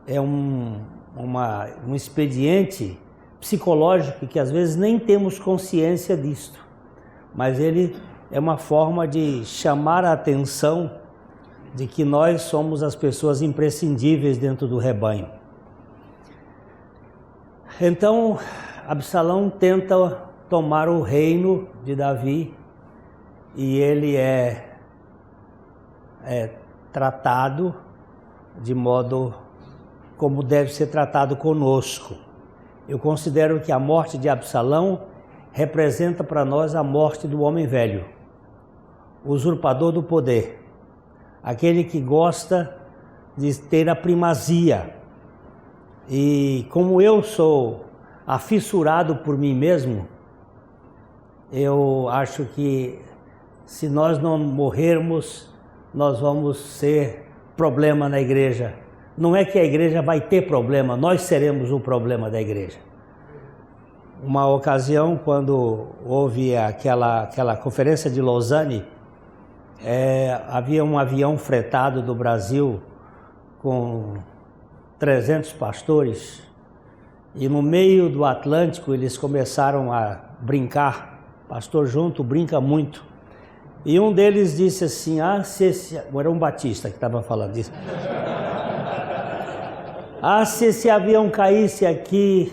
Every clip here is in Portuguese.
é um expediente psicológico que às vezes nem temos consciência disto, mas ele é uma forma de chamar a atenção de que nós somos as pessoas imprescindíveis dentro do rebanho. Então, Absalão tenta tomar o reino de Davi e ele é tratado de modo como deve ser tratado conosco. Eu considero que a morte de Absalão representa para nós a morte do homem velho, o usurpador do poder, aquele que gosta de ter a primazia. E como eu sou afissurado por mim mesmo, eu acho que se nós não morrermos, nós vamos ser problema na igreja. Não é que a igreja vai ter problema, nós seremos o problema da igreja. Uma ocasião, quando houve aquela conferência de Lausanne, havia um avião fretado do Brasil com 300 pastores e no meio do Atlântico eles começaram a brincar. Pastor junto brinca muito. E um deles disse assim, era um batista que estava falando isso. Se esse avião caísse aqui,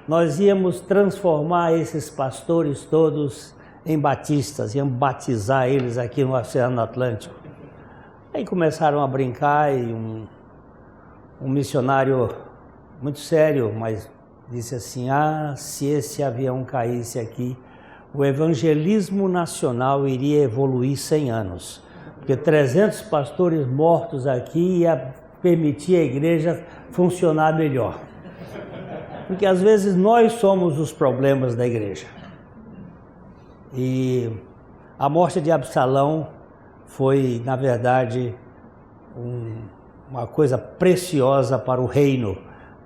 nós íamos transformar esses pastores todos em batistas, íamos batizar eles aqui no Oceano Atlântico. Aí começaram a brincar e um missionário muito sério, mas disse assim, se esse avião caísse aqui, o evangelismo nacional iria evoluir 100 anos, porque 300 pastores mortos aqui ia permitir a igreja funcionar melhor. Porque às vezes nós somos os problemas da igreja. E a morte de Absalão foi, na verdade, uma coisa preciosa para o reino.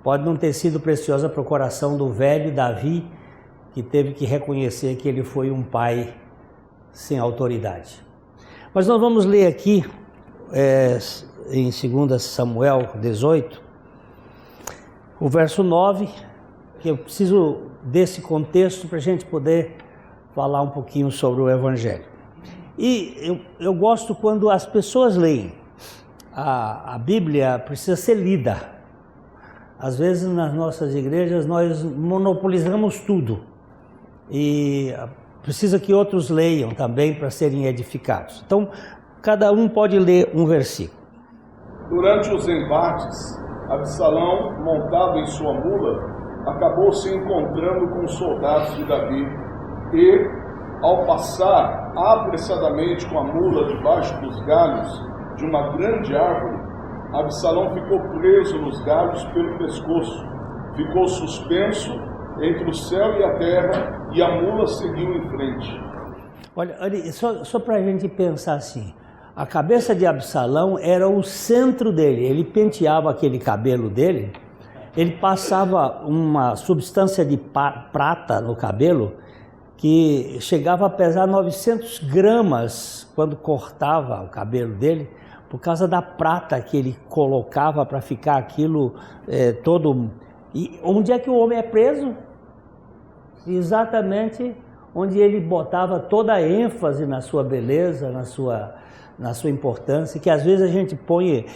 Pode não ter sido preciosa para o coração do velho Davi, que teve que reconhecer que ele foi um pai sem autoridade. Mas nós vamos ler aqui, em 2 Samuel 18, o verso 9, que eu preciso desse contexto para a gente poder falar um pouquinho sobre o Evangelho. E eu gosto quando as pessoas leem. A Bíblia precisa ser lida. Às vezes nas nossas igrejas nós monopolizamos tudo. E precisa que outros leiam também para serem edificados. Então, cada um pode ler um versículo. Durante os embates, Absalão, montado em sua mula, acabou se encontrando com os soldados de Davi e, ao passar apressadamente com a mula debaixo dos galhos de uma grande árvore, Absalão ficou preso nos galhos pelo pescoço, ficou suspenso entre o céu e a terra, e a mula seguiu em frente. Olha só para a gente pensar assim, a cabeça de Absalão era o centro dele, ele penteava aquele cabelo dele, ele passava uma substância de prata no cabelo, que chegava a pesar 900 gramas quando cortava o cabelo dele, por causa da prata que ele colocava para ficar aquilo todo. E onde é que o homem é preso? Exatamente onde ele botava toda a ênfase na sua beleza, na sua importância, que às vezes a gente põe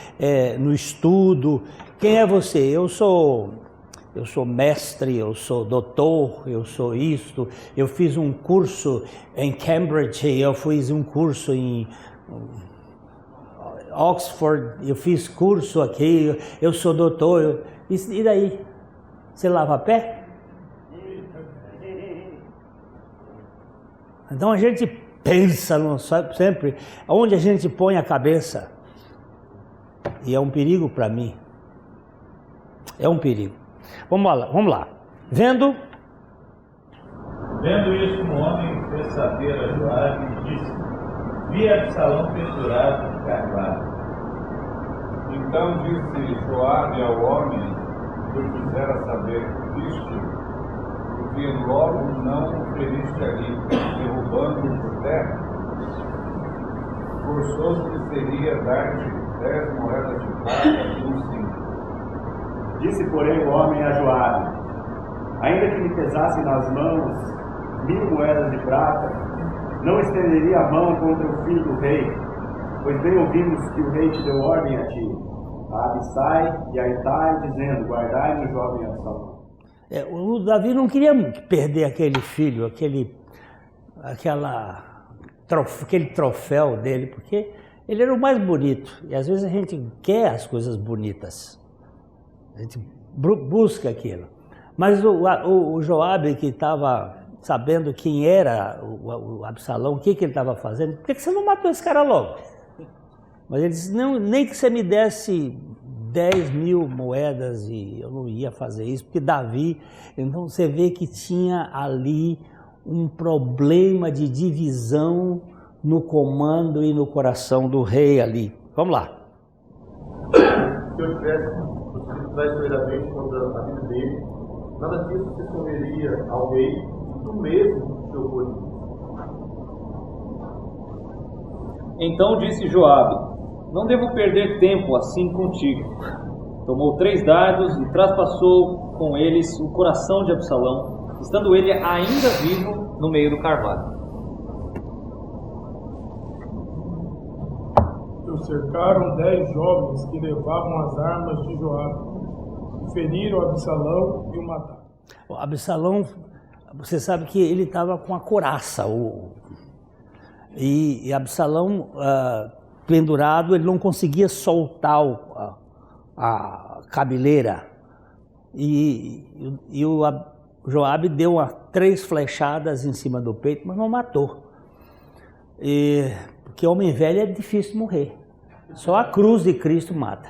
no estudo. Quem é você? Eu sou mestre, eu sou doutor, eu sou isto, eu fiz um curso em Cambridge, eu fiz um curso em Oxford, eu fiz curso aqui, eu sou doutor. E daí? Você lava pé? Então a gente pensa sempre onde a gente põe a cabeça. E é um perigo para mim. É um perigo. Vamos lá. Vendo isso, um homem fez saber a Joabe e disse: vi Absalão pendurado no carvalho. Então disse Joabe ao homem que eu quisera saber: viste, porque logo não o feriste ali, derrubando-o por terra? Forçoso lhe seria dar-te 10 moedas de prata e um cinto. Disse, porém, o homem a Joabe: ainda que me pesassem nas mãos 1000 moedas de prata, não estenderia a mão contra o filho do rei, pois bem ouvimos que o rei te deu ordem a ti, a Abissai e a Itai, dizendo: guardai-me o jovem Absalão. O Davi não queria perder aquele filho, aquele troféu dele, porque ele era o mais bonito. E às vezes a gente quer as coisas bonitas, a gente busca aquilo. Mas o Joabe, que estava sabendo quem era o Absalão, o que ele estava fazendo, por que você não matou esse cara logo? Mas ele disse: não, nem que você me desse 10.000 moedas e eu não ia fazer isso, porque Davi. Então você vê que tinha ali um problema de divisão no comando e no coração do rei ali. Vamos lá. Se eu tivesse procedido traiçoeiramente contra a vida dele, nada disso se esconderia ao rei, e tu mesmo te opôs. Então disse Joabe: não devo perder tempo assim contigo. Tomou 3 dardos e traspassou com eles o coração de Absalão, estando ele ainda vivo no meio do carvalho. Cercaram 10 jovens que levavam as armas de Joabe, e feriram Absalão e o mataram. O Absalão, você sabe que ele estava com a couraça, e Absalão pendurado, ele não conseguia soltar a cabeleira, e o Joabe deu 3 flechadas em cima do peito, mas não matou, porque homem velho é difícil morrer. Só a cruz de Cristo mata.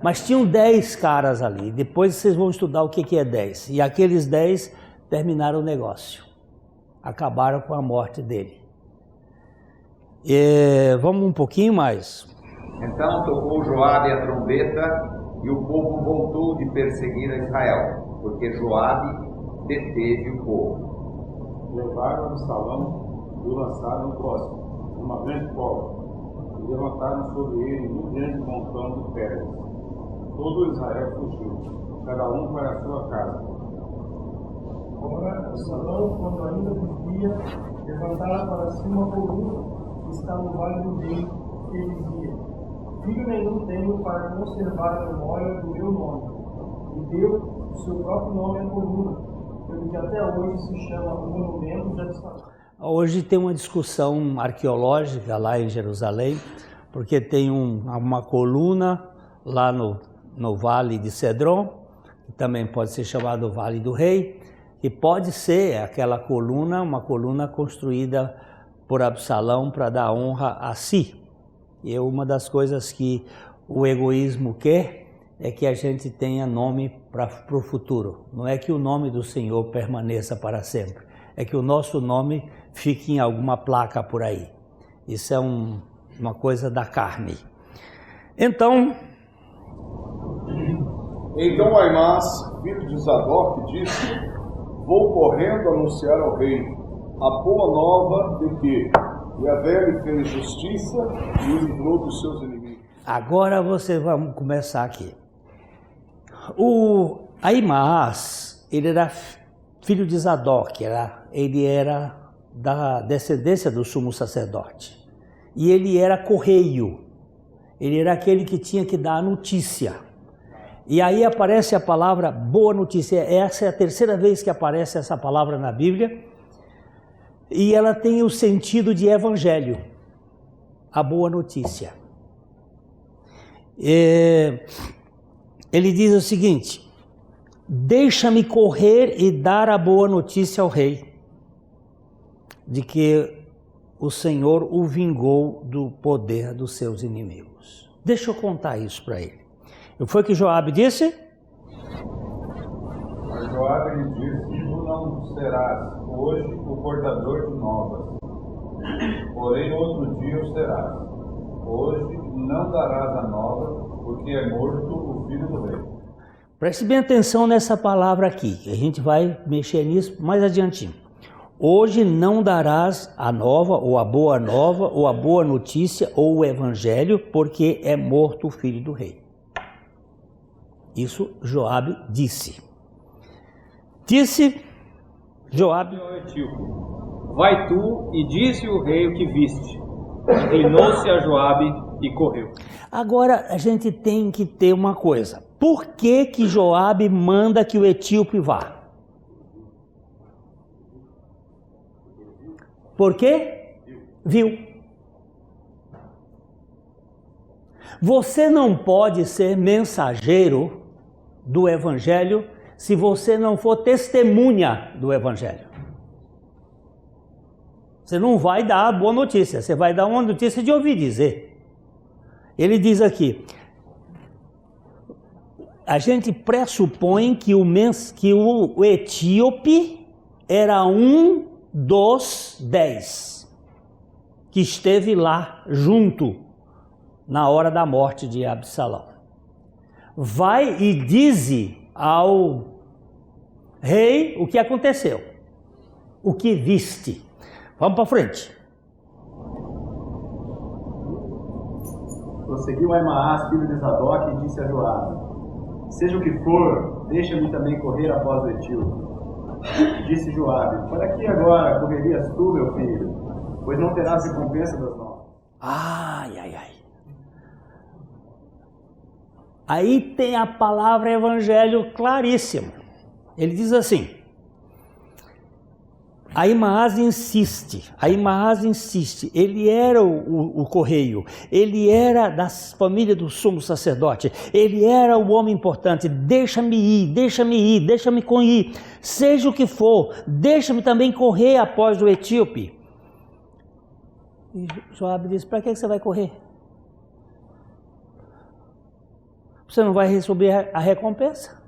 Mas tinham 10 caras ali. Depois vocês vão estudar o que é 10. E aqueles 10 terminaram o negócio. Acabaram com a morte dele. Vamos um pouquinho mais. Então tocou Joabe a trombeta e o povo voltou de perseguir a Israel, porque Joabe deteve o povo. Levaram Absalão e o lançaram no próximo, uma grande cova. E levantaram sobre ele um grande montão de pedras. Todo Israel fugiu, cada um para a sua casa. Ora, Absalão, quando ainda vivia, levantara para si uma coluna que está no vale do rei, e dizia: filho nenhum tenho para conservar a memória do meu nome. E deu o seu próprio nome à coluna, pelo que até hoje se chama o monumento de Absalão. Hoje tem uma discussão arqueológica lá em Jerusalém, porque tem uma coluna lá no Vale de Cedron, que também pode ser chamado Vale do Rei, e pode ser aquela coluna, uma coluna construída por Absalão para dar honra a si. E uma das coisas que o egoísmo quer é que a gente tenha nome para o futuro. Não é que o nome do Senhor permaneça para sempre, é que o nosso nome fique em alguma placa por aí. Isso é uma coisa da carne. Então Aimás, filho de Zadok, disse: vou correndo anunciar ao rei a boa nova de que Yahvé lhe fez justiça e o livrou dos seus inimigos. Agora vamos começar aqui. O Aimás, ele era filho de Zadok, ele era da descendência do sumo sacerdote. E ele era correio, ele era aquele que tinha que dar a notícia. E aí aparece a palavra boa notícia. Essa é a 3ª vez que aparece essa palavra na Bíblia. E ela tem o sentido de evangelho, a boa notícia. Ele diz o seguinte: deixa-me correr e dar a boa notícia ao rei, de que o Senhor o vingou do poder dos seus inimigos. Deixa eu contar isso para ele. E foi que Joabe disse? Mas Joabe lhe disse: tu não serás hoje o portador de novas, porém outro dia o serás. Hoje não darás a nova, porque é morto o filho do rei. Preste bem atenção nessa palavra aqui, a gente vai mexer nisso mais adiantinho. Hoje não darás a nova, ou a boa nova, ou a boa notícia, ou o evangelho, porque é morto o filho do rei. Isso Joabe disse. Disse Joabe ao etíope: vai tu e disse o rei o que viste. Inclinou-se a Joabe e correu. Agora a gente tem que ter uma coisa. Por que que Joabe manda que o etíope vá? Por quê? Viu. Você não pode ser mensageiro do evangelho se você não for testemunha do evangelho. Você não vai dar a boa notícia, você vai dar uma notícia de ouvir dizer. Ele diz aqui, a gente pressupõe que o etíope era um dos 10 que esteve lá junto na hora da morte de Absalão. Vai e dize ao rei o que aconteceu, o que viste. Vamos para frente. Prosseguiu Aimaas, filho de Zadok, e disse a Joabe: seja o que for, deixa-me também correr após o etíope. Disse Joabe: para que agora correrias tu, meu filho? Pois não terás recompensa das mãos. Ai. Aí tem a palavra evangelho claríssima. Ele diz assim, Aimaas insiste, ele era o correio, ele era da família do sumo sacerdote, ele era o homem importante, deixa-me ir, seja o que for, deixa-me também correr após o etíope. E Joabe disse, para que você vai correr? Você não vai receber a recompensa?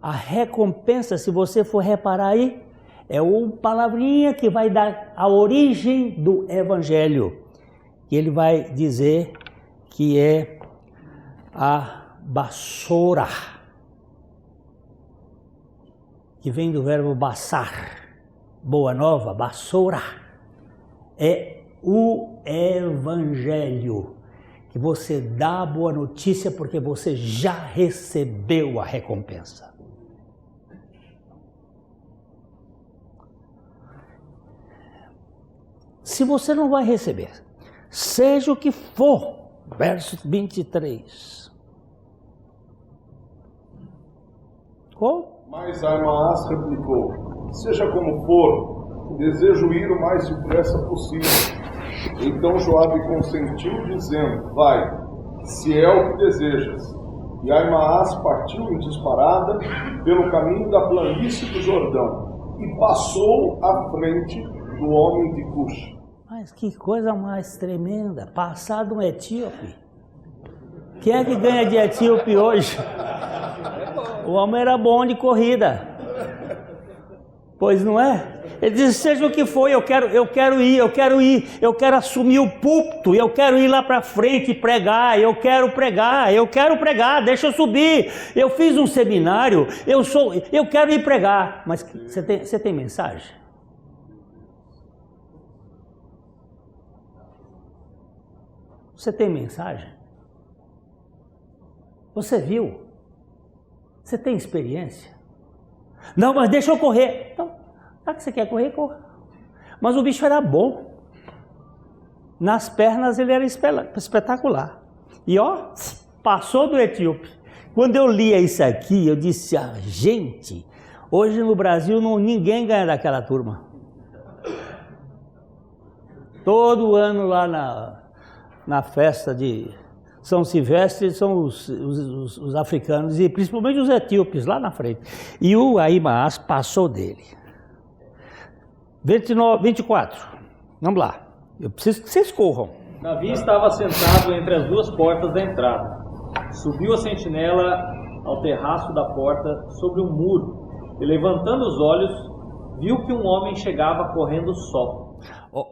A recompensa, se você for reparar aí, é uma palavrinha que vai dar a origem do evangelho. E ele vai dizer que é a basora, que vem do verbo basar, boa nova, basora. É o evangelho, que você dá a boa notícia porque você já recebeu a recompensa. Se você não vai receber, seja o que for, verso 23. Qual? Mas Aimaas replicou, seja como for, desejo ir o mais depressa possível. Então Joabe consentiu, dizendo, vai, se é o que desejas. E Aimaas partiu em disparada pelo caminho da planície do Jordão e passou à frente do homem de Cush. Mas que coisa mais tremenda, passar de um etíope. Quem é que ganha de etíope hoje? O homem era bom de corrida. Pois não é? Ele diz, seja o que for, eu quero ir, eu quero assumir o púlpito, eu quero ir lá para frente e pregar, eu quero pregar, deixa eu subir. Eu fiz um seminário, eu quero ir pregar. Mas você tem mensagem? Você tem mensagem? Você viu? Você tem experiência? Não, mas deixa eu correr. Então, já que você quer correr, corra. Mas o bicho era bom. Nas pernas ele era espetacular. E ó, passou do etíope. Quando eu lia isso aqui, eu disse, gente, hoje no Brasil ninguém ganha daquela turma. Todo ano lá na festa de São Silvestre são os africanos e principalmente os etíopes lá na frente. E o Aimaas passou dele. 24. Vamos lá. Eu preciso que vocês corram. Davi estava sentado entre as duas portas da entrada. Subiu a sentinela ao terraço da porta sobre um muro e, levantando os olhos, viu que um homem chegava correndo só.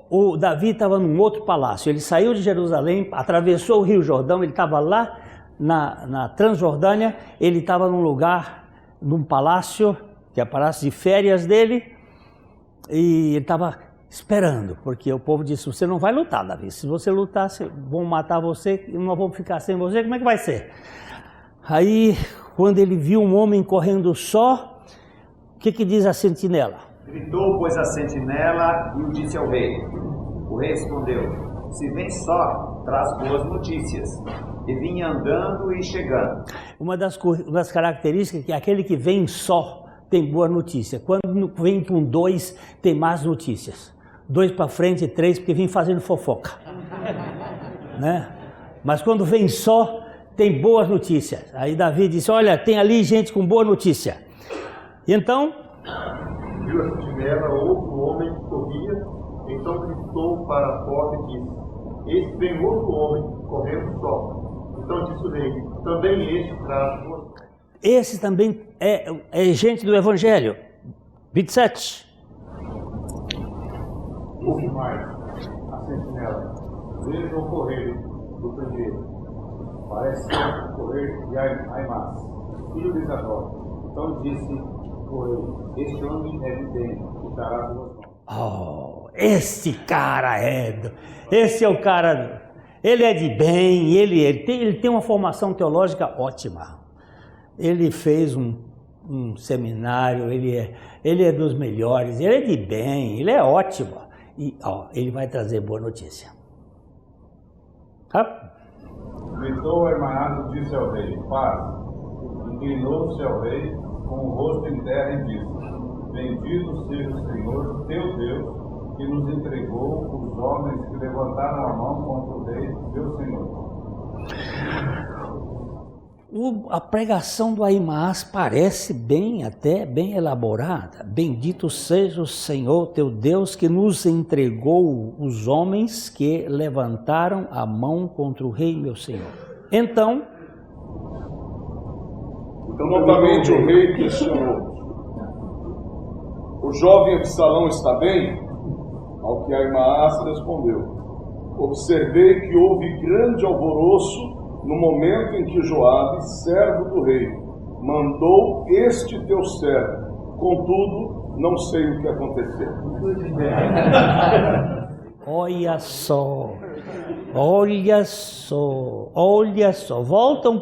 O Davi estava num outro palácio, ele saiu de Jerusalém, atravessou o Rio Jordão, ele estava lá na Transjordânia, ele estava num lugar, num palácio, que é o palácio de férias dele, e ele estava esperando, porque o povo disse, você não vai lutar, Davi, se você lutar, vão matar você, e nós vamos ficar sem você, como é que vai ser? Aí, quando ele viu um homem correndo só, o que diz a sentinela? Gritou, pois, a sentinela e o disse ao rei. O rei respondeu: se vem só, traz boas notícias. E vinha andando e chegando. Uma das características é que aquele que vem só tem boa notícia. Quando vem com 2, tem más notícias. 2 para frente e 3, porque vem fazendo fofoca. Né? Mas quando vem só, tem boas notícias. Aí Davi disse, olha, tem ali gente com boa notícia. E então... Viu a sentinela outro homem que corria, então gritou para a porta e disse, eis que vem outro homem, correndo só. Então disse o rei, também este traz boas. Esse também é gente do Evangelho. 27. Ouve mais, a sentinela, veja o correio do primeiro. Parece ser o correio de Aimás, filho de Zadok. Então disse o correio, este homem é de bem, e dará duas mãos. Oh, esse cara esse é o cara, ele é de bem, ele tem uma formação teológica ótima. Ele fez um seminário, ele é dos melhores, ele é de bem, ele é ótimo. E ele vai trazer boa notícia. Gritou Aimás e disse ao rei, paz. Inclinou-se ao rei com o rosto em terra e disse, bendito seja o Senhor, teu Deus, que nos entregou os homens que levantaram a mão contra o rei, teu Senhor. A pregação do Aimás parece bem elaborada. Bendito seja o Senhor teu Deus que nos entregou os homens que levantaram a mão contra o rei meu Senhor. Então novamente o rei questionou, o jovem Absalão está bem? Ao que Aimás respondeu, observei que houve grande alvoroço no momento em que Joabe, servo do rei, mandou este teu servo. Contudo, não sei o que aconteceu. Olha só. Volta um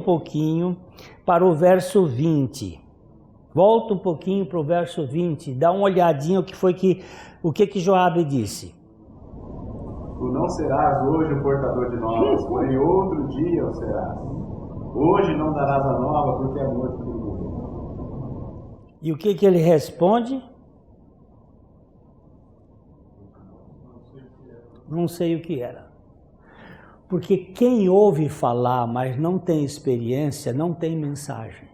pouquinho para o verso 20. Volta um pouquinho para o verso 20. Dá uma olhadinha o que Joabe disse. Tu não serás hoje o portador de novas, porém outro dia o serás. Hoje não darás a nova, porque é morto que morreu. E o que ele responde? Não sei o que era. Porque quem ouve falar, mas não tem experiência, não tem mensagem.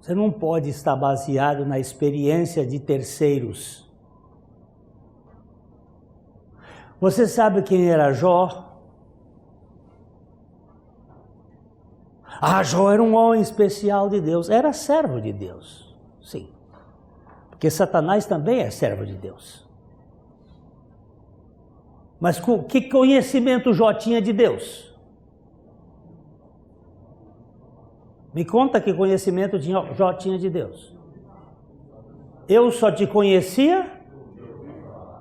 Você não pode estar baseado na experiência de terceiros. Você sabe quem era Jó? Jó era um homem especial de Deus, era servo de Deus, sim. Porque Satanás também é servo de Deus. Mas que conhecimento Jó tinha de Deus? Me conta que conhecimento Jó tinha de Deus. Eu só te conhecia?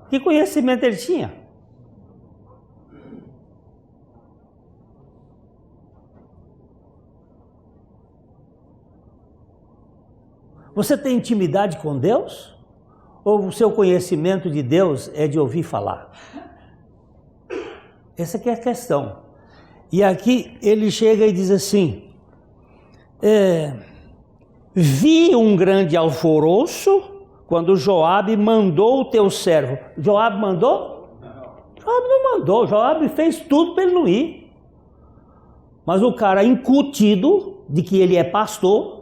Que conhecimento ele tinha? Você tem intimidade com Deus? Ou o seu conhecimento de Deus é de ouvir falar? Essa aqui é a questão. E aqui ele chega e diz assim, vi um grande alvoroço quando Joabe mandou o teu servo. Joabe mandou? Joabe não mandou, Joabe fez tudo para ele não ir. Mas o cara incutido de que ele é pastor,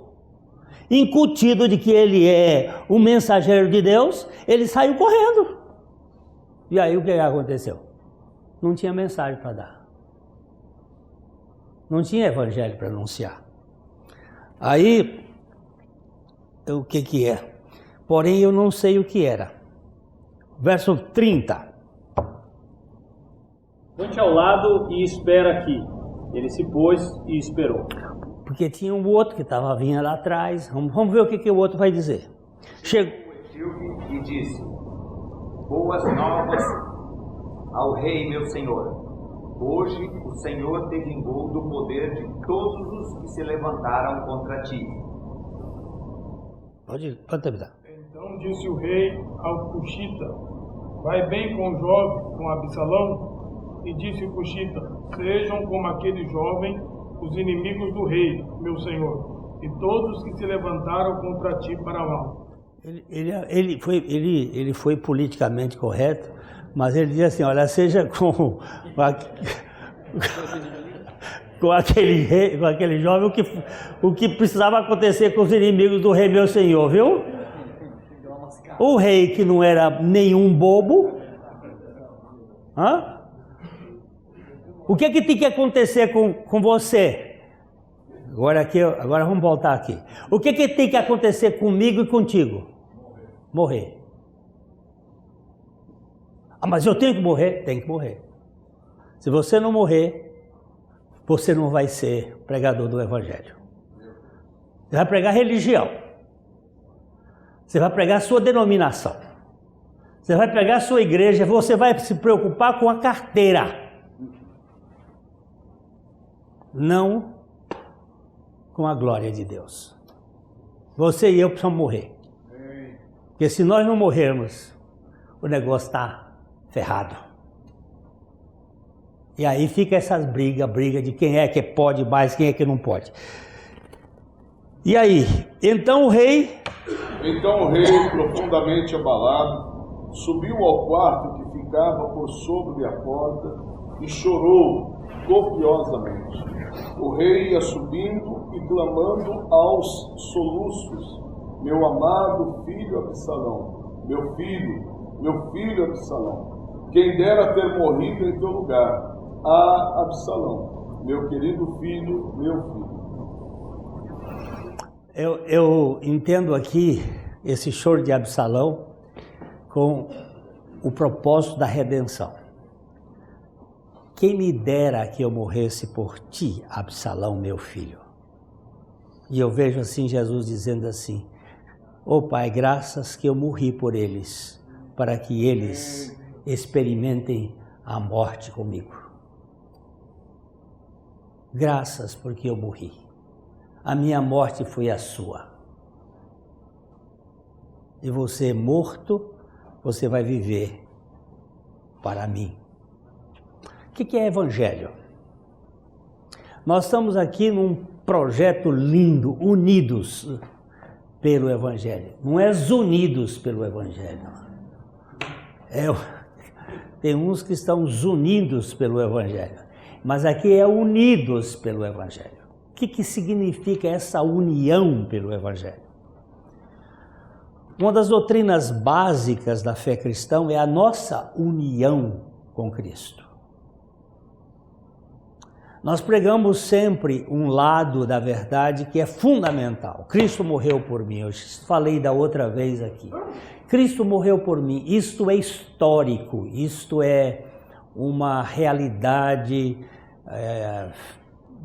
incutido de que ele é o mensageiro de Deus, ele saiu correndo. E aí o que aconteceu? Não tinha mensagem para dar. Não tinha evangelho para anunciar. Aí, o que é? Porém, eu não sei o que era. Verso 30. Põe-te ao lado e espera aqui. Ele se pôs e esperou. Porque tinha um outro que estava vindo lá atrás. Vamos ver o que o outro vai dizer. Chegou e disse, boas novas ao rei meu senhor. Hoje o Senhor te vingou do poder de todos os que se levantaram contra ti. Pode terminar. Então disse o rei ao Cuxita: vai bem com o jovem, com Absalão? E disse o Cuxita: sejam como aquele jovem os inimigos do rei, meu senhor, e todos que se levantaram contra ti para mal. Ele foi politicamente correto, mas ele diz assim: olha, seja com aquele jovem o que precisava acontecer com os inimigos do rei, meu senhor, viu? O rei que não era nenhum bobo, o que tem que acontecer com você? Agora vamos voltar aqui. O que tem que acontecer comigo e contigo? Morrer. Mas eu tenho que morrer? Tem que morrer. Se você não morrer, você não vai ser pregador do Evangelho. Você vai pregar religião. Você vai pregar sua denominação. Você vai pregar sua igreja. Você vai se preocupar com a carteira. Não com a glória de Deus. Você e eu precisamos morrer. Porque se nós não morrermos, o negócio está ferrado. E aí fica essas briga de quem é que pode mais, quem é que não pode. E aí, então o rei, profundamente abalado, subiu ao quarto que ficava por sobre a porta e chorou copiosamente. O rei ia subindo e clamando aos soluços: meu amado filho Absalão, meu filho Absalão, quem dera ter morrido em teu lugar. Ah, Absalão, meu querido filho, meu filho. Eu entendo aqui esse choro de Absalão com o propósito da redenção. Quem me dera que eu morresse por ti, Absalão, meu filho. E eu vejo assim Jesus dizendo assim: ó Pai, graças que eu morri por eles, para que eles experimentem a morte comigo. Graças porque eu morri. A minha morte foi a sua. E você morto, você vai viver para mim. O que é evangelho? Nós estamos aqui num projeto lindo, unidos pelo evangelho. Não é unidos pelo evangelho. Tem uns que estão unidos pelo evangelho. Mas aqui é unidos pelo evangelho. O que significa essa união pelo evangelho? Uma das doutrinas básicas da fé cristã é a nossa união com Cristo. Nós pregamos sempre um lado da verdade que é fundamental. Cristo morreu por mim. Eu falei da outra vez aqui. Cristo morreu por mim. Isto é histórico. Isto é uma realidade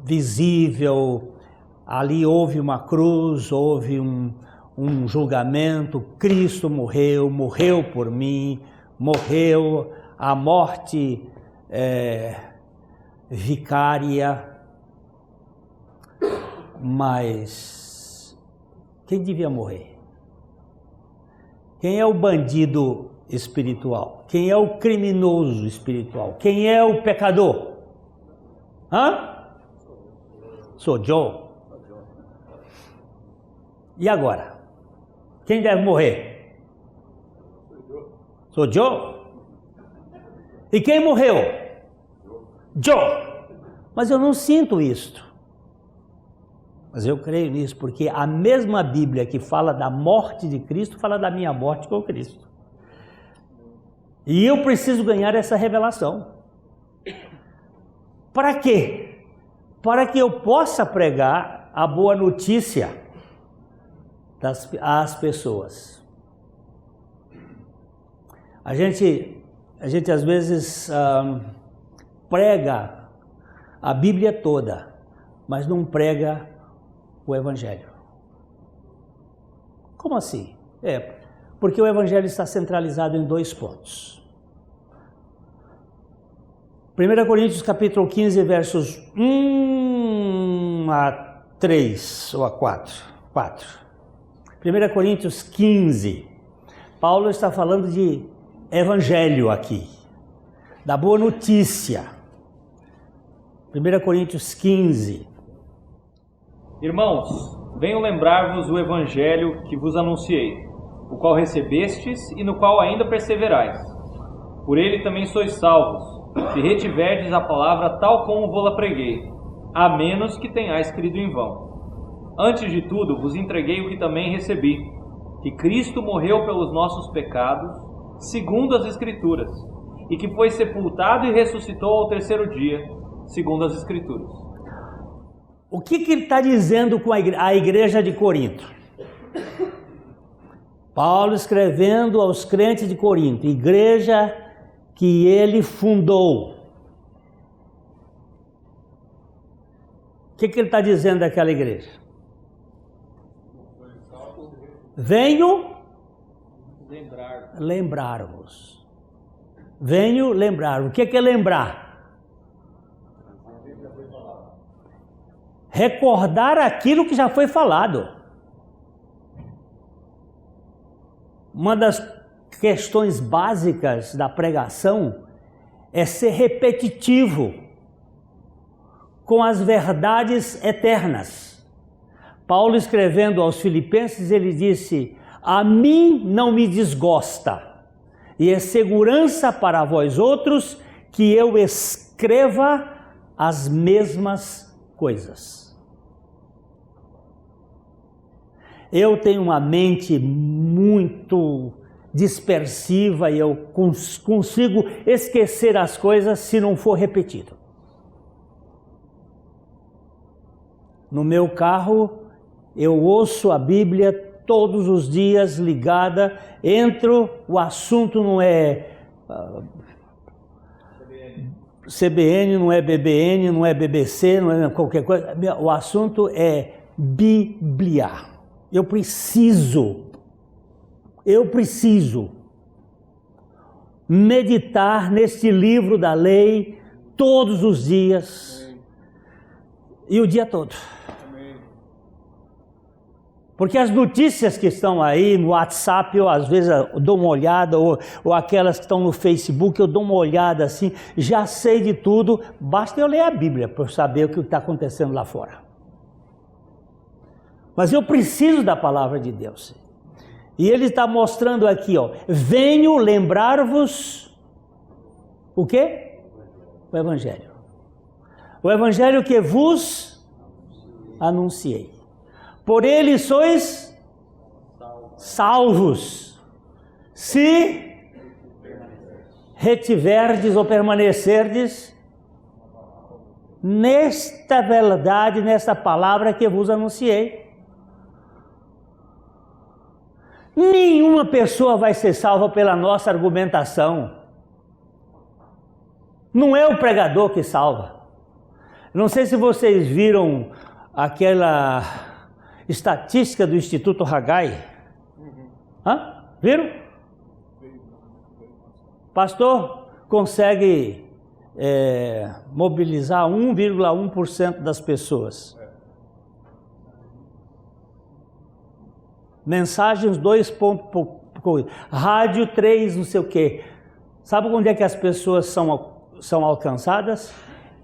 visível. Ali houve uma cruz, houve um julgamento. Cristo morreu por mim. Morreu a morte vicária, mas quem devia morrer? Quem é o bandido espiritual? Quem é o criminoso espiritual? Quem é o pecador? Sou Joe. E agora? Quem deve morrer? Sou Joe. E quem morreu? Joe, mas eu não sinto isto. Mas eu creio nisso, porque a mesma Bíblia que fala da morte de Cristo, fala da minha morte com Cristo. E eu preciso ganhar essa revelação. Para quê? Para que eu possa pregar a boa notícia às pessoas. A gente às vezes prega a Bíblia toda, mas não prega o Evangelho. Como assim? Porque o Evangelho está centralizado em 2 pontos. 1 Coríntios capítulo 15, versos 1 a 3 ou a 4. 1 Coríntios 15. Paulo está falando de evangelho aqui, da boa notícia. 1 Coríntios 15. Irmãos, venho lembrar-vos o evangelho que vos anunciei, o qual recebestes e no qual ainda perseverais. Por ele também sois salvos, se retiverdes a palavra tal como vou-la preguei, a menos que tenhais crido em vão. Antes de tudo, vos entreguei o que também recebi, que Cristo morreu pelos nossos pecados, segundo as Escrituras, e que foi sepultado e ressuscitou ao terceiro dia, segundo as Escrituras. O que ele está dizendo com a igreja de Corinto? Paulo escrevendo aos crentes de Corinto, igreja que ele fundou. O que ele está dizendo daquela igreja? Venho lembrar-vos. Venho lembrar. O que é lembrar? Recordar aquilo que já foi falado. Uma das questões básicas da pregação é ser repetitivo com as verdades eternas. Paulo, escrevendo aos Filipenses, ele disse: a mim não me desgosta, e é segurança para vós outros que eu escreva as mesmas coisas. Eu tenho uma mente muito dispersiva e eu consigo esquecer as coisas se não for repetido. No meu carro, eu ouço a Bíblia todos os dias ligada, entro, o assunto não é CBN, não é BBN, não é BBC, não é qualquer coisa, o assunto é Bíblia. Eu preciso meditar neste livro da lei todos os dias e o dia todo. Porque as notícias que estão aí no WhatsApp, eu às vezes dou uma olhada, ou aquelas que estão no Facebook, eu dou uma olhada assim, já sei de tudo, basta eu ler a Bíblia para eu saber o que está acontecendo lá fora. Mas eu preciso da palavra de Deus. E ele está mostrando aqui, ó, venho lembrar-vos o quê? O Evangelho. O Evangelho que vos anunciei. Por ele sois salvos, se retiverdes ou permanecerdes nesta verdade, nesta palavra que vos anunciei. Nenhuma pessoa vai ser salva pela nossa argumentação. Não é o pregador que salva. Não sei se vocês viram aquela estatística do Instituto Haggai. Viram? Pastor consegue mobilizar 1,1% das pessoas. Mensagens 2 rádio 3, não sei o quê. Sabe onde é que as pessoas são alcançadas?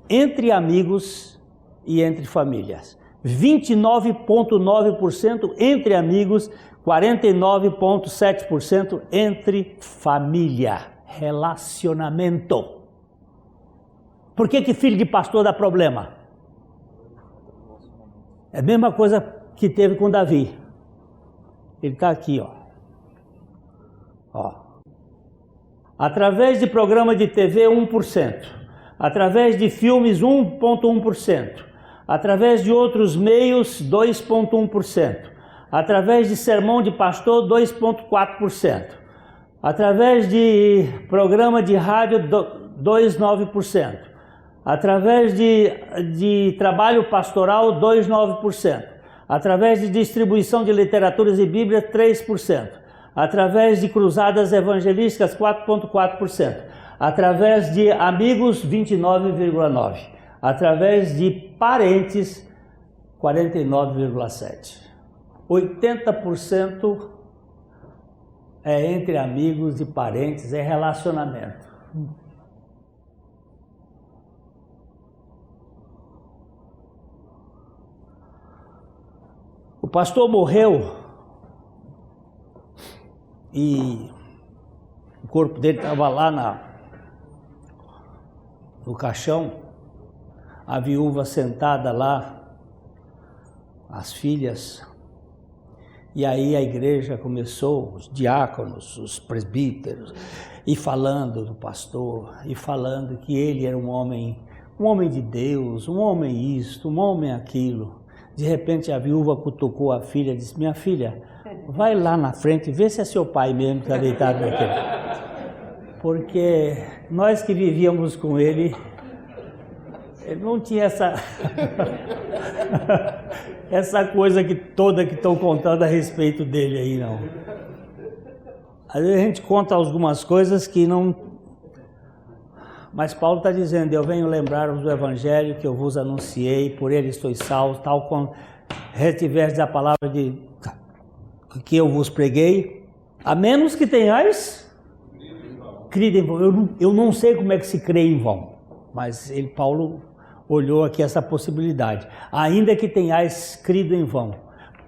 Entre amigos e entre famílias. 29,9% entre amigos, 49,7% entre família. Relacionamento. Por que filho de pastor dá problema? É a mesma coisa que teve com Davi. Ele está aqui, ó. Através de programa de TV, 1%. Através de filmes, 1,1%. Através de outros meios, 2,1%. Através de sermão de pastor, 2,4%. Através de programa de rádio, 2,9%. Através de trabalho pastoral, 2,9%. Através de distribuição de literaturas e Bíblia, 3%. Através de cruzadas evangelísticas, 4,4%. Através de amigos, 29,9. Através de parentes, 49,7. 80% é entre amigos e parentes, é relacionamento. O pastor morreu e o corpo dele estava lá no caixão, a viúva sentada lá, as filhas, e aí a igreja começou, os diáconos, os presbíteros, e falando do pastor, e falando que ele era um homem de Deus, um homem isto, um homem aquilo. De repente a viúva cutucou a filha e disse: minha filha, vai lá na frente, vê se é seu pai mesmo que está deitado naquele. Porque nós que vivíamos com ele não tinha essa coisa toda que estão contando a respeito dele aí, não. Às vezes a gente conta algumas coisas que não... Mas Paulo está dizendo: eu venho lembrar-vos do evangelho que eu vos anunciei, por ele estou salvo, tal como retivestes a palavra que eu vos preguei, a menos que tenhais crido em vão. Eu não sei como é que se crê em vão, mas Paulo olhou aqui essa possibilidade. Ainda que tenhais crido em vão,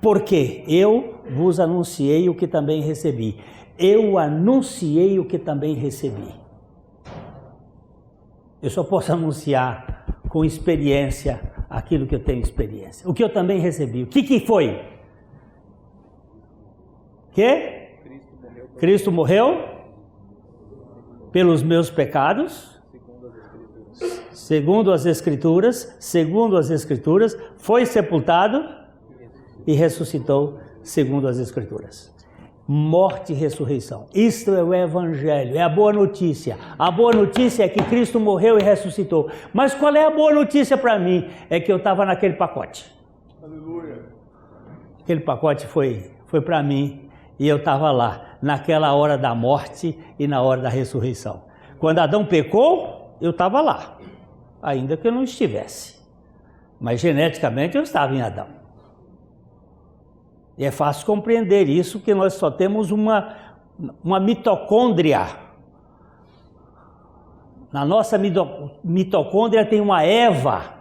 porque eu vos anunciei o que também recebi. Eu anunciei o que também recebi. Eu só posso anunciar com experiência aquilo que eu tenho experiência. O que eu também recebi. O que foi? Que? Cristo morreu pelos meus pecados, segundo as Escrituras, foi sepultado e ressuscitou segundo as Escrituras. Morte e ressurreição. Isto é o evangelho, é a boa notícia. A boa notícia é que Cristo morreu e ressuscitou. Mas qual é a boa notícia para mim? É que eu estava naquele pacote. Aleluia. Aquele pacote foi para mim e eu estava lá, naquela hora da morte e na hora da ressurreição. Quando Adão pecou, eu estava lá, ainda que eu não estivesse. Mas geneticamente eu estava em Adão. E é fácil compreender isso, que nós só temos uma mitocôndria. Na nossa mitocôndria tem uma Eva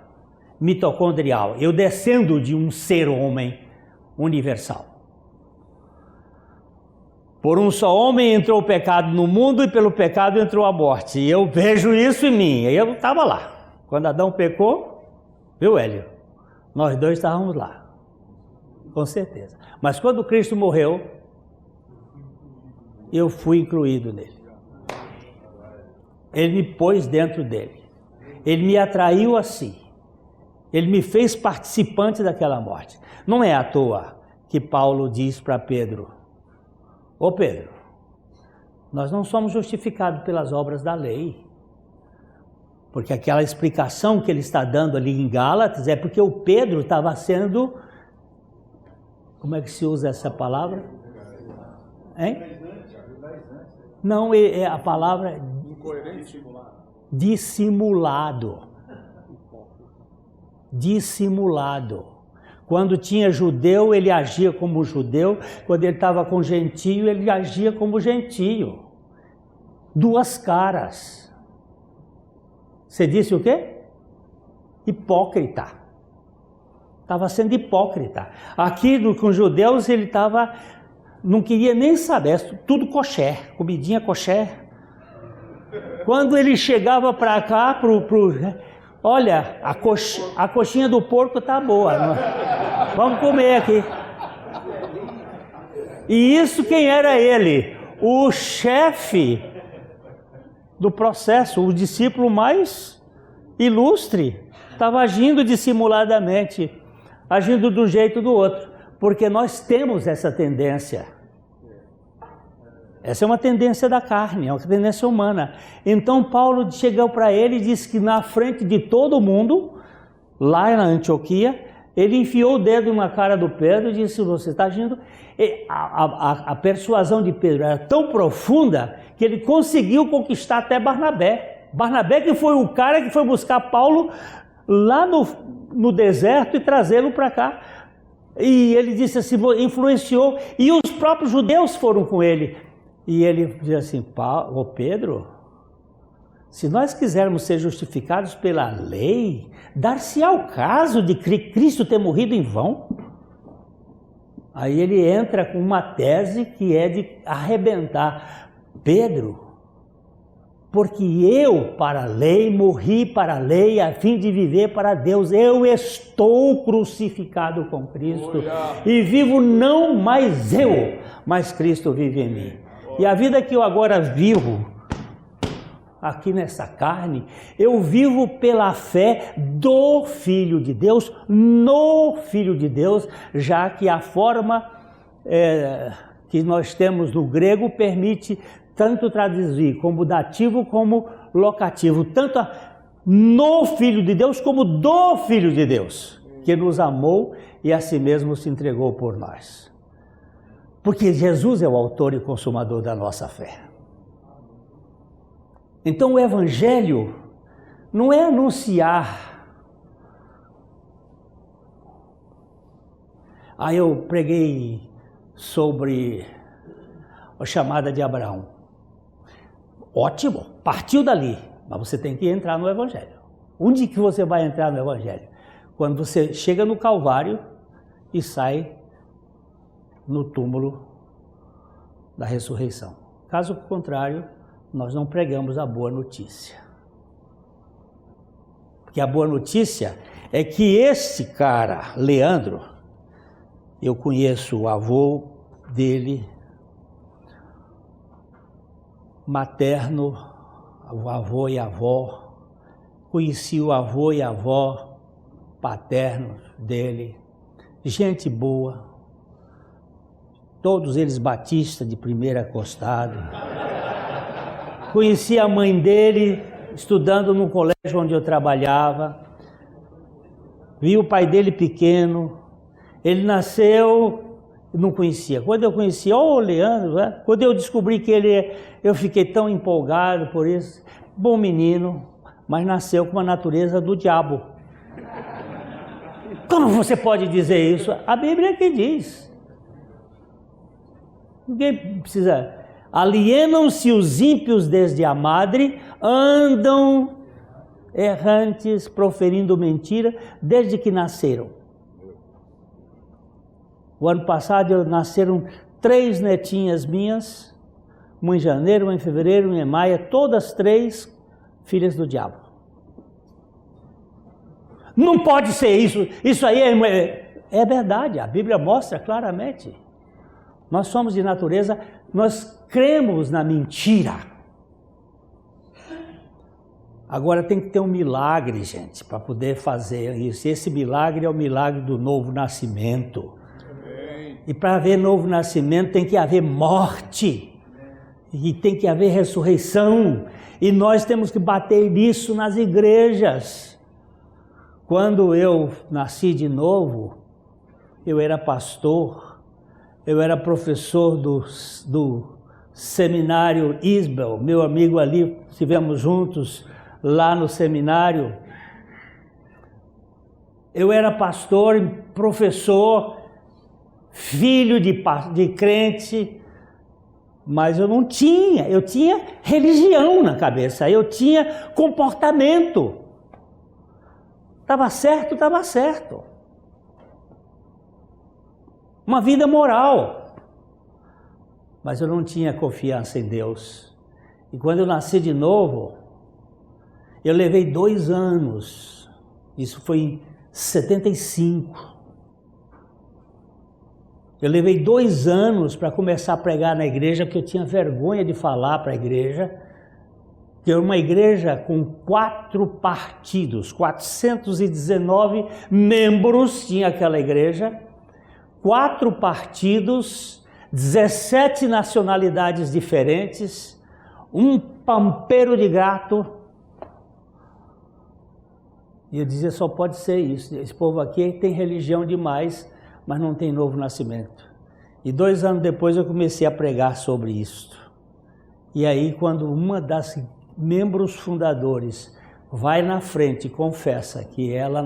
mitocondrial. Eu descendo de um ser homem universal. Por um só homem entrou o pecado no mundo e pelo pecado entrou a morte. E eu vejo isso em mim. E eu estava lá. Quando Adão pecou, viu, Hélio? Nós dois estávamos lá. Com certeza. Mas quando Cristo morreu, eu fui incluído nele. Ele me pôs dentro dele. Ele me atraiu a si. Ele me fez participante daquela morte. Não é à toa que Paulo diz para Pedro: ô Pedro, nós não somos justificados pelas obras da lei. Porque aquela explicação que ele está dando ali em Gálatas é porque o Pedro estava sendo... Como é que se usa essa palavra? Hein? Não, é a palavra dissimulado. Dissimulado. Quando tinha judeu, ele agia como judeu. Quando ele estava com gentio, ele agia como gentio. Duas caras. Você disse o quê? Hipócrita. Estava sendo hipócrita. Aqui com os judeus ele não queria nem saber, tudo kosher, comidinha kosher. Quando ele chegava para cá, olha, a coxinha do porco tá boa, vamos comer aqui. E isso quem era ele? O chefe do processo, o discípulo mais ilustre, estava agindo dissimuladamente. Agindo de um jeito ou do outro, porque nós temos essa tendência. Essa é uma tendência da carne, é uma tendência humana. Então Paulo chegou para ele e disse que na frente de todo mundo, lá na Antioquia, Ele enfiou o dedo na cara do Pedro e disse, você está agindo... A persuasão de Pedro era tão profunda que ele conseguiu conquistar até Barnabé. Barnabé que foi o cara que foi buscar Paulo lá no deserto e trazê-lo para cá. E ele disse assim, influenciou, e os próprios judeus foram com ele. E ele disse assim, Pedro, se nós quisermos ser justificados pela lei, dar-se-á o caso de Cristo ter morrido em vão? Aí ele entra com uma tese que é de arrebentar. Pedro, porque eu para a lei, morri para a lei, a fim de viver para Deus. Eu estou crucificado com Cristo e vivo não mais eu, mas Cristo vive em mim. E a vida que eu agora vivo, aqui nessa carne, eu vivo pela fé do Filho de Deus, no Filho de Deus, já que a forma que nós temos no grego permite tanto traduzir como dativo como locativo, tanto no Filho de Deus como do Filho de Deus, que nos amou e a si mesmo se entregou por nós. Porque Jesus é o autor e consumador da nossa fé. Então o Evangelho não é anunciar. Aí eu preguei sobre a chamada de Abraão. Ótimo, partiu dali, mas você tem que entrar no Evangelho. Onde que você vai entrar no Evangelho? Quando você chega no Calvário e sai no túmulo da ressurreição. Caso contrário, nós não pregamos a boa notícia. Porque a boa notícia é que esse cara, Leandro, eu conheço o avô dele, materno, o avô e a avó, conheci o avô e a avó paterno dele, gente boa, todos eles batistas de primeira acostado. Conheci a mãe dele estudando no colégio onde eu trabalhava, vi o pai dele pequeno, ele nasceu, não conhecia. Quando eu conheci, Leandro, né? Quando eu descobri que eu fiquei tão empolgado por isso, bom menino, mas nasceu com uma natureza do diabo. Como você pode dizer isso? A Bíblia é que diz. Ninguém precisa... Alienam-se os ímpios desde a madre, andam errantes, proferindo mentira, desde que nasceram. O ano passado nasceram 3 netinhas minhas, uma em janeiro, uma em fevereiro, uma em maio, todas 3 filhas do diabo. Não pode ser isso, isso aí é verdade, a Bíblia mostra claramente. Nós somos de natureza, nós cremos na mentira. Agora tem que ter um milagre, gente, para poder fazer isso. Esse milagre é o milagre do novo nascimento. E para haver novo nascimento tem que haver morte. E tem que haver ressurreição. E nós temos que bater nisso nas igrejas. Quando eu nasci de novo, eu era pastor, eu era professor do seminário Isbel, meu amigo ali, estivemos juntos lá no seminário. Eu era pastor e professor, filho de crente, mas eu tinha religião na cabeça, eu tinha comportamento. Estava certo. Uma vida moral. Mas eu não tinha confiança em Deus. E quando eu nasci de novo, eu levei 2 anos. Isso foi em 75. Eu levei 2 anos para começar a pregar na igreja, porque eu tinha vergonha de falar para a igreja. Que era uma igreja com 4 partidos, 419 membros tinha aquela igreja, 4 partidos, 17 nacionalidades diferentes, um pampeiro de gato. E eu dizia, só pode ser isso. Esse povo aqui tem religião demais, mas não tem novo nascimento. E 2 anos depois eu comecei a pregar sobre isso. E aí, quando uma das membros fundadores vai na frente e confessa que ela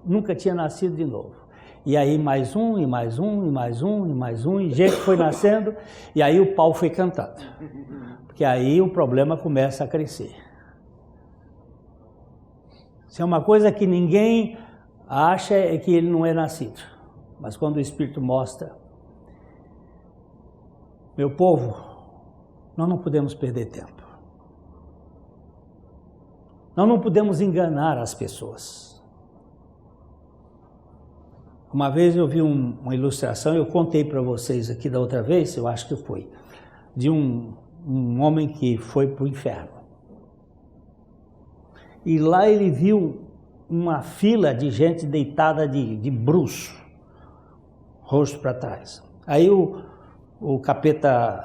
nunca tinha nascido de novo. E aí mais um, e mais um, e mais um, e mais um, e gente foi nascendo, e aí o pau foi cantado. Porque aí o problema começa a crescer. Se é uma coisa que ninguém acha é que ele não é nascido. Mas quando o Espírito mostra, meu povo, nós não podemos perder tempo. Nós não podemos enganar as pessoas. Uma vez eu vi uma ilustração, eu contei para vocês aqui da outra vez, eu acho que foi, de um homem que foi para o inferno. E lá ele viu uma fila de gente deitada de bruço, rosto para trás. Aí o capeta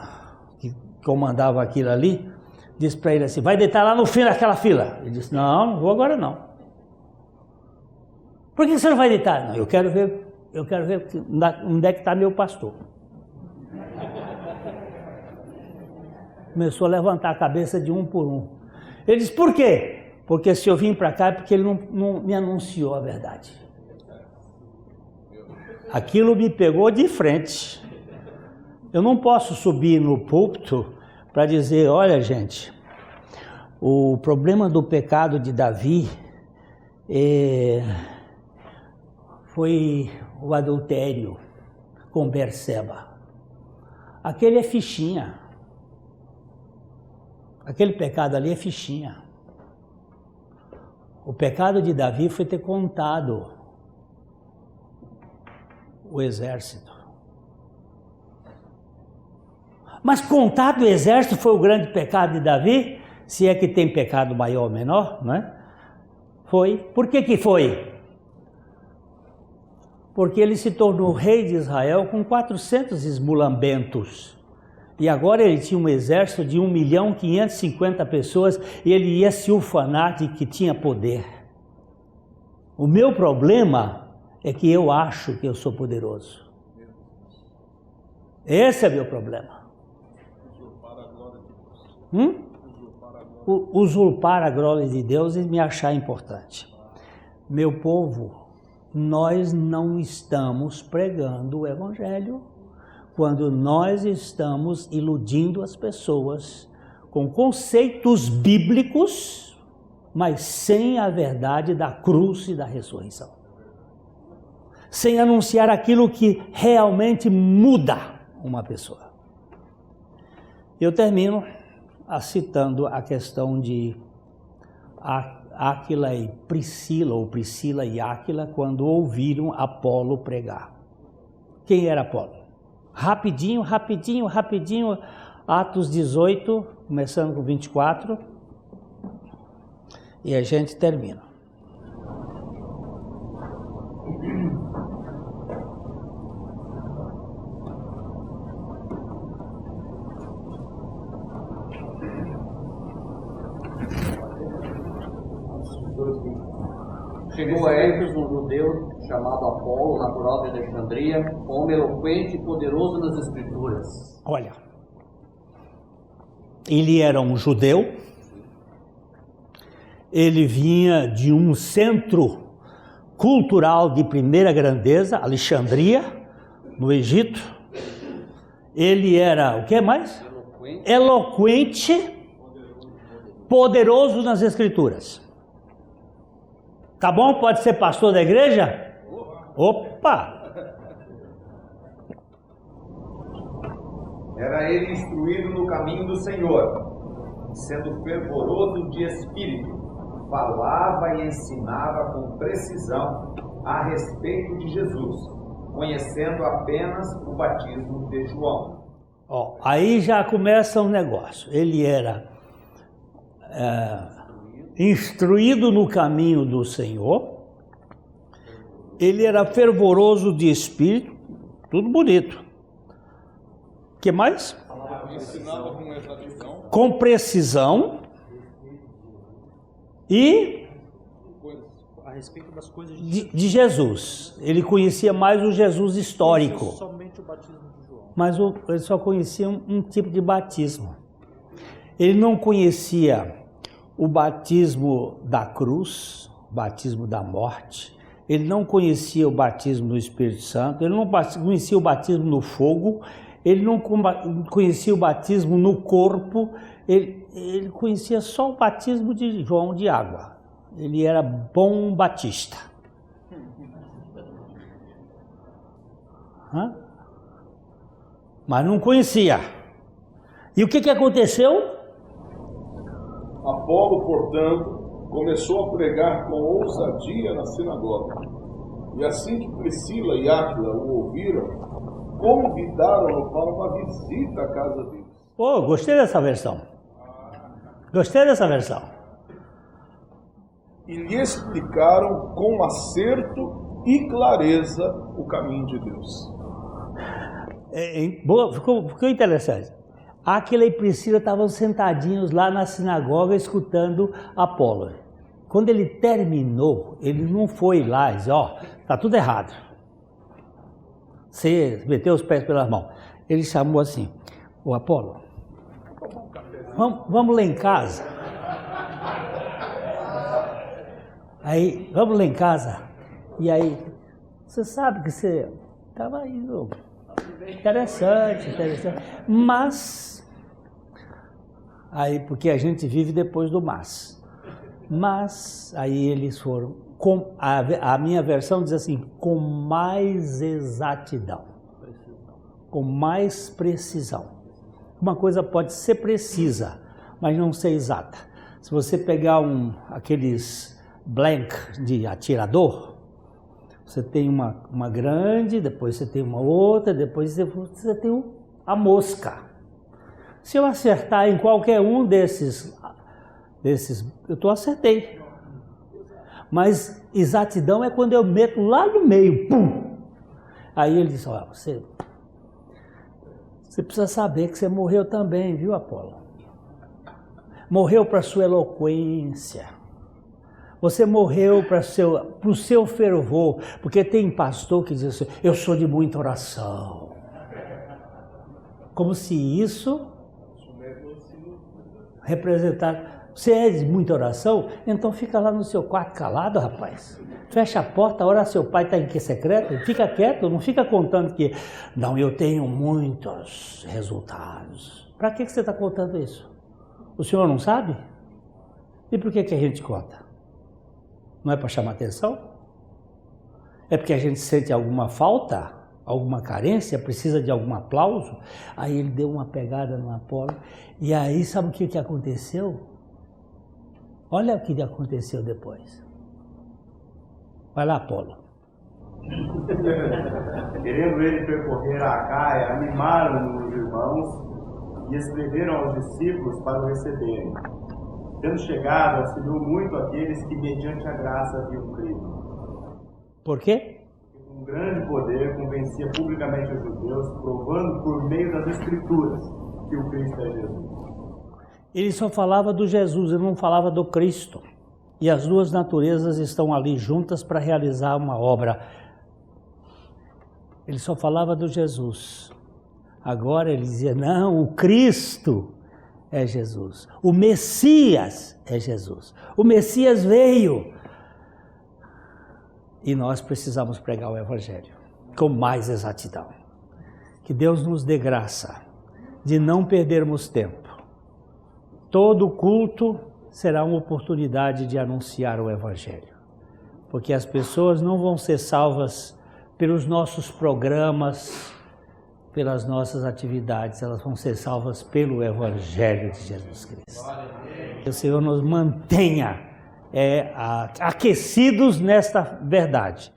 que comandava aquilo ali, disse para ele assim, vai deitar lá no fim daquela fila. Ele disse, não vou agora não. Por que você não vai deitar? Não, eu quero ver onde é que está meu pastor. Começou a levantar a cabeça de um por um. Ele disse, por quê? Porque se eu vim para cá é porque ele não me anunciou a verdade. Aquilo me pegou de frente. Eu não posso subir no púlpito para dizer, olha gente, o problema do pecado de Davi foi o adultério com Berseba. Aquele é fichinha. Aquele pecado ali é fichinha. O pecado de Davi foi ter contado o exército. Mas contado o exército foi o grande pecado de Davi? Se é que tem pecado maior ou menor, não é? Foi. Por que foi? Porque ele se tornou rei de Israel com 400 esmulambentos. E agora ele tinha um exército de 1.550.000 pessoas e ele ia se ufanar de que tinha poder. O meu problema é que eu acho que eu sou poderoso. Esse é meu problema. Usurpar a glória de Deus e me achar importante. Meu povo, nós não estamos pregando o Evangelho quando nós estamos iludindo as pessoas com conceitos bíblicos, mas sem a verdade da cruz e da ressurreição. Sem anunciar aquilo que realmente muda uma pessoa. Eu termino citando a questão de Áquila e Priscila, ou Priscila e Áquila, quando ouviram Apolo pregar. Quem era Apolo? Rapidinho, Atos 18, começando com 24, e a gente termina. Chegou a Éfeso um judeu chamado Apolo, natural de Alexandria, homem eloquente e poderoso nas Escrituras. Olha, ele era um judeu, ele vinha de um centro cultural de primeira grandeza, Alexandria, no Egito. Ele era, o que mais? Eloquente, poderoso nas Escrituras. Tá bom? Pode ser pastor da igreja? Opa! Era ele instruído no caminho do Senhor, sendo fervoroso de espírito, falava e ensinava com precisão a respeito de Jesus, conhecendo apenas o batismo de João. Aí já começa um negócio. Ele era instruído no caminho do Senhor, ele era fervoroso de espírito, tudo bonito. O que mais? Ensinava com exatidão. Com precisão e a respeito das coisas de Jesus. Ele conhecia mais o Jesus histórico. Somente o batismo de João. Mas ele só conhecia um tipo de batismo. Ele não conhecia o batismo da cruz, o batismo da morte. Ele não conhecia o batismo do Espírito Santo. Ele não conhecia o batismo no fogo. Ele não conhecia o batismo no corpo. Ele conhecia só o batismo de João de água. Ele era bom batista. Mas não conhecia. E o que aconteceu? Apolo, portanto, começou a pregar com ousadia na sinagoga. E assim que Priscila e Áquila o ouviram, convidaram-no para uma visita à casa deles. Gostei dessa versão. Gostei dessa versão. E lhe explicaram com acerto e clareza o caminho de Deus. Ficou interessante. Áquila e Priscila estavam sentadinhos lá na sinagoga escutando Apolo. Quando ele terminou, ele não foi lá e disse, tá tudo errado. Você meteu os pés pelas mãos. Ele chamou assim, o Apolo, vamos lá em casa. Aí, vamos lá em casa. E aí, você sabe que você estava indo. Interessante. Mas, aí, porque a gente vive depois do mas. Mas, aí eles foram, a minha versão diz assim, com mais exatidão. Com mais precisão. Uma coisa pode ser precisa, mas não ser exata. Se você pegar aqueles blank de atirador, você tem uma grande, depois você tem uma outra, depois você tem a mosca. Se eu acertar em qualquer um desses eu acertei. Mas exatidão é quando eu meto lá no meio, pum! Aí ele disse, você precisa saber que você morreu também, viu, Apolo? Morreu para sua eloquência. Você morreu para o seu fervor, porque tem pastor que diz assim, eu sou de muita oração. Como se isso representasse, você é de muita oração? Então fica lá no seu quarto calado, rapaz. Fecha a porta, ora seu pai está em que secreto? Fica quieto, não fica contando que, não, eu tenho muitos resultados. Para que você está contando isso? O senhor não sabe? E por que a gente conta? Não é para chamar atenção? É porque a gente sente alguma falta, alguma carência, precisa de algum aplauso? Aí ele deu uma pegada no Apolo. E aí, sabe o que aconteceu? Olha o que aconteceu depois. Vai lá, Apolo. Querendo ele percorrer a Acaia, animaram os irmãos e escreveram aos discípulos para o receberem. Tendo chegado, auxiliou muito aqueles que, mediante a graça, haviam crido. Por quê? Com grande poder, convencia publicamente os judeus, provando por meio das Escrituras que o Cristo é Jesus. Ele só falava do Jesus, ele não falava do Cristo. E as duas naturezas estão ali juntas para realizar uma obra. Ele só falava do Jesus. Agora ele dizia, não, o Cristo é Jesus. O Messias é Jesus. O Messias veio. E nós precisamos pregar o Evangelho com mais exatidão. Que Deus nos dê graça de não perdermos tempo. Todo culto será uma oportunidade de anunciar o Evangelho. Porque as pessoas não vão ser salvas pelos nossos programas, pelas nossas atividades, elas vão ser salvas pelo Evangelho de Jesus Cristo. Que o Senhor nos mantenha aquecidos nesta verdade.